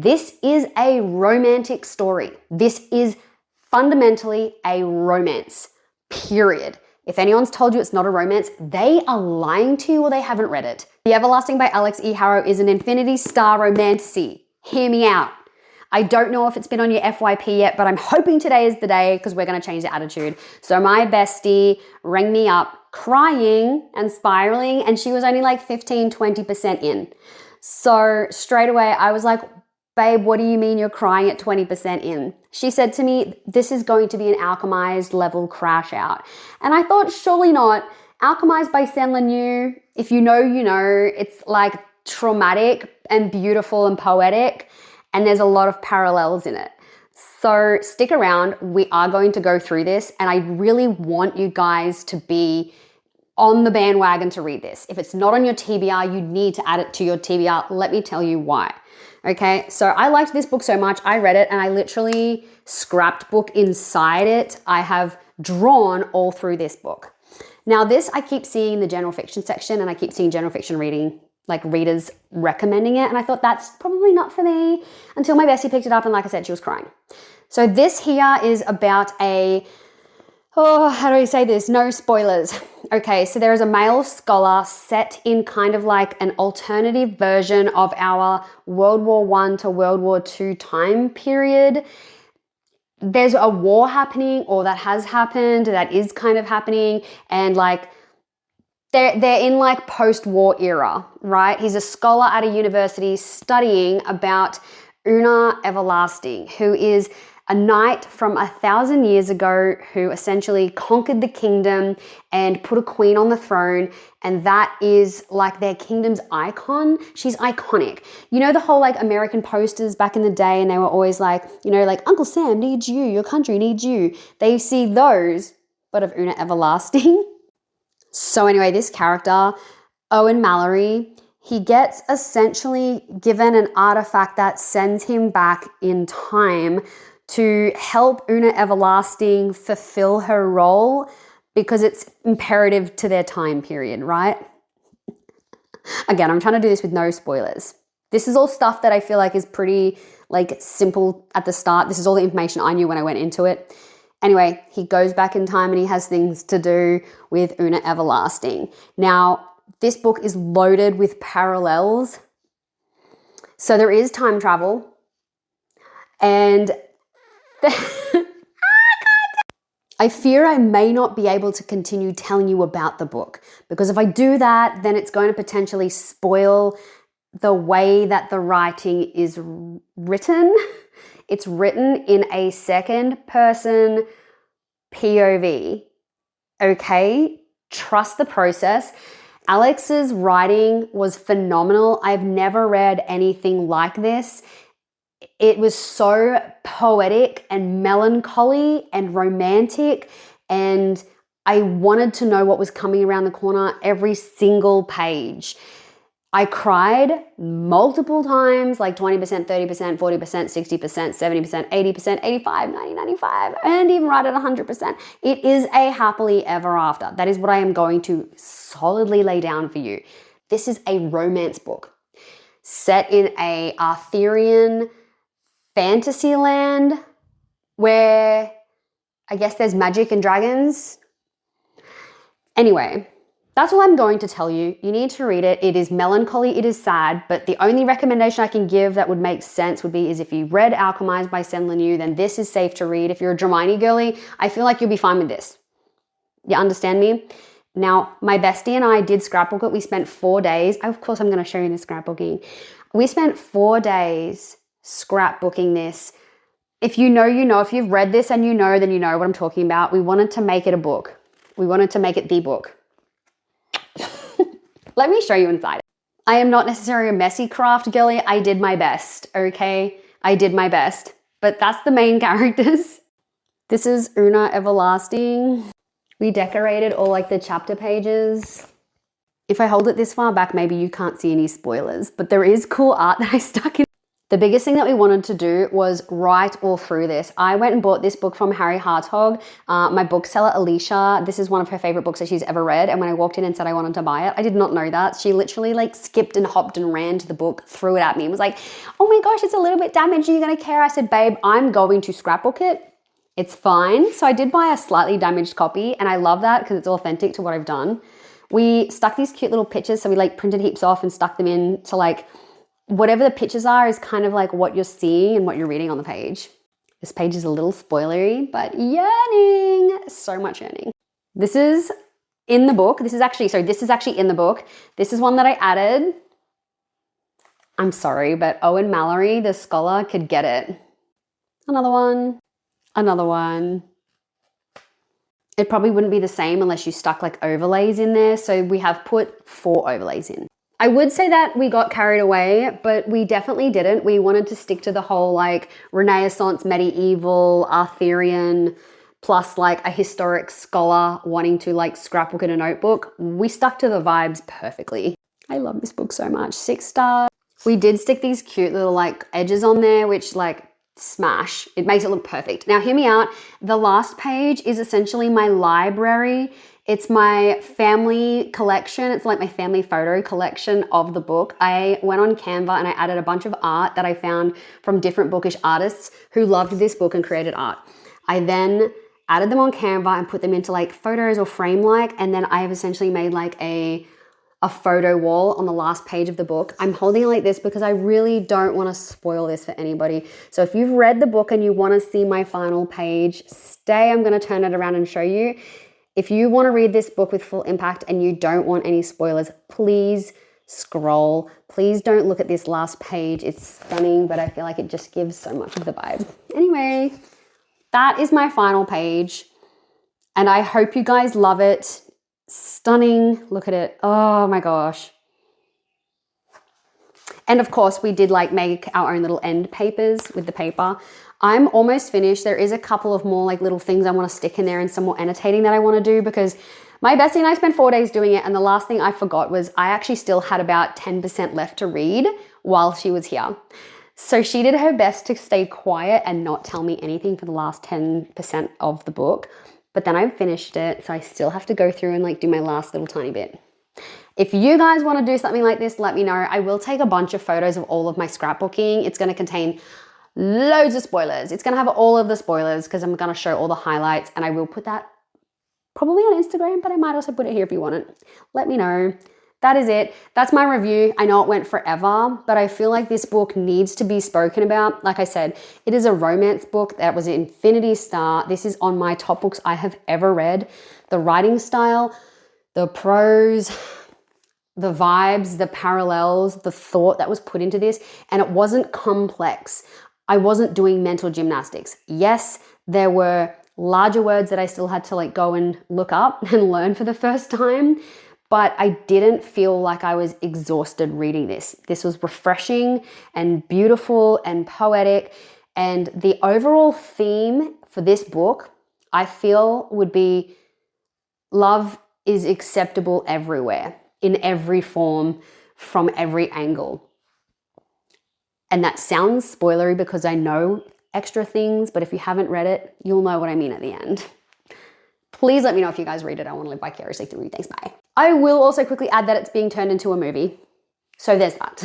This is a romantic story. This is fundamentally a romance, period. If anyone's told you it's not a romance, they are lying to you or they haven't read it. The Everlasting by Alex E. Harrow is an Infinity Star romantasy. Hear me out. I don't know if it's been on your FYP yet, but I'm hoping today is the day because we're going to change the attitude. So my bestie rang me up crying and spiraling, and she was only like 15-20% in. So straight away I was like, babe, what do you mean you're crying at 20% in? She said to me, this is going to be an alchemized level crash out. And I thought, surely not. Alchemized by Sen Lanu, if you know, you know, it's like traumatic and beautiful and poetic, and there's a lot of parallels in it. So stick around. We are going to go through this, and I really want you guys to be on the bandwagon to read this. If it's not on your TBR, you need to add it to your TBR. Let me tell you why. Okay, so I liked this book so much, I read it and I literally scrapbook inside it. I have drawn all through this book. Now this, I keep seeing the general fiction section, and I keep seeing general fiction readers recommending it, and I thought that's probably not for me until my bestie picked it up, and like I said, she was crying. So this here is about how do I say this? No spoilers. Okay, so there is a male scholar set in kind of like an alternative version of our World War I to World War II time period. There's a war happening, or that has happened, that is kind of happening, and like they're in like post-war era, right? He's a scholar at a university studying about Una Everlasting, who is a knight from 1,000 years ago who essentially conquered the kingdom and put a queen on the throne, and that is like their kingdom's icon. She's iconic. You know the whole like American posters back in the day, and they were always like, you know, like Uncle Sam needs you, your country needs you. They see those, but of Una Everlasting. So anyway, this character, Owen Mallory, he gets essentially given an artifact that sends him back in time to help Una Everlasting fulfill her role, because it's imperative to their time period, right? Again, I'm trying to do this with no spoilers. This is all stuff that I feel like is pretty like simple at the start. This is all the information I knew when I went into it. Anyway, he goes back in time and he has things to do with Una Everlasting. Now, this book is loaded with parallels. So there is time travel, and I fear I may not be able to continue telling you about the book, because if I do that, then it's going to potentially spoil the way that the writing is written. It's written in a second person POV, okay? Trust the process. Alex's writing was phenomenal. I've never read anything like this. It was so poetic and melancholy and romantic, and I wanted to know what was coming around the corner every single page. I cried multiple times, like 20%, 30%, 40%, 60%, 70%, 80%, 85, 90, 95, and even right at 100%. It is a happily ever after. That is what I am going to solidly lay down for you. This is a romance book set in a Arthurian fantasy land where I guess there's magic and dragons. Anyway, that's all I'm going to tell you. You need to read it. It is melancholy, it is sad, but the only recommendation I can give that would make sense would be is if you read Alchemized by Sen Lanu, then this is safe to read. If you're a Dramini girly, I feel like you'll be fine with this. You understand me? Now, my bestie and I did scrapbook it. We spent 4 days. Of course, I'm going to show you the scrapbooking. We spent 4 days scrapbooking this. If you know, you know. If you've read this and you know, then you know what I'm talking about. We wanted to make it a book. We wanted to make it the book. Let me show you inside. I am not necessarily a messy craft girly. I did my best, okay? I did my best. But that's the main characters. This is Una Everlasting. We decorated all like the chapter pages. If I hold it this far back, maybe you can't see any spoilers, but there is cool art that I stuck in. The biggest thing that we wanted to do was write all through this. I went and bought this book from Harry Hartog, my bookseller Alicia. This is one of her favorite books that she's ever read. And when I walked in and said I wanted to buy it, I did not know that. She literally like skipped and hopped and ran to the book, threw it at me and was like, oh my gosh, it's a little bit damaged. Are you gonna care? I said, babe, I'm going to scrapbook it. It's fine. So I did buy a slightly damaged copy, and I love that because it's authentic to what I've done. We stuck these cute little pictures. So we like printed heaps off and stuck them in to like, whatever the pictures are is kind of like what you're seeing and what you're reading on the page. This page is a little spoilery, but yearning, so much yearning. This is in the book. This is actually in the book. This is one that I added. I'm sorry, but Owen Mallory, the scholar, could get it. Another one, another one. It probably wouldn't be the same unless you stuck like overlays in there. So we have put 4 overlays in. I would say that we got carried away, but we definitely didn't. We wanted to stick to the whole like Renaissance, medieval, Arthurian, plus like a historic scholar wanting to like scrapbook in a notebook. We stuck to the vibes perfectly. I love this book so much. 6 stars. We did stick these cute little like edges on there, which like smash. It makes it look perfect. Now hear me out. The last page is essentially my library. It's my family collection. It's like my family photo collection of the book. I went on Canva and I added a bunch of art that I found from different bookish artists who loved this book and created art. I then added them on Canva and put them into like photos or frame-like, and then I have essentially made like a photo wall on the last page of the book. I'm holding it like this because I really don't want to spoil this for anybody. So if you've read the book and you want to see my final page, stay. I'm going to turn it around and show you. If you want to read this book with full impact and you don't want any spoilers, please scroll. Please don't look at this last page. It's stunning, but I feel like it just gives so much of the vibe. Anyway, that is my final page, and I hope you guys love it. Stunning. Look at it. Oh my gosh. And of course, we did like make our own little end papers with the paper. I'm almost finished. There is a couple of more like little things I want to stick in there and some more annotating that I want to do, because my bestie and I spent 4 days doing it, and the last thing I forgot was I actually still had about 10% left to read while she was here. So she did her best to stay quiet and not tell me anything for the last 10% of the book. But then I finished it, so I still have to go through and like do my last little tiny bit. If you guys want to do something like this, let me know. I will take a bunch of photos of all of my scrapbooking. It's going to contain loads of spoilers. It's going to have all of the spoilers because I'm going to show all the highlights, and I will put that probably on Instagram, but I might also put it here if you want it. Let me know. That is it. That's my review. I know it went forever, but I feel like this book needs to be spoken about. Like I said, it is a romance book that was an Infinity Star. This is on my top books I have ever read. The writing style, the prose, the vibes, the parallels, the thought that was put into this, and it wasn't complex. I wasn't doing mental gymnastics. Yes, there were larger words that I still had to like go and look up and learn for the first time, but I didn't feel like I was exhausted reading this. This was refreshing and beautiful and poetic, and the overall theme for this book, I feel, would be love is acceptable everywhere, in every form, from every angle. And that sounds spoilery because I know extra things, but if you haven't read it, you'll know what I mean at the end. Please let me know if you guys read it. I want to live vicariously through you. Thanks, bye. I will also quickly add that it's being turned into a movie. So there's that.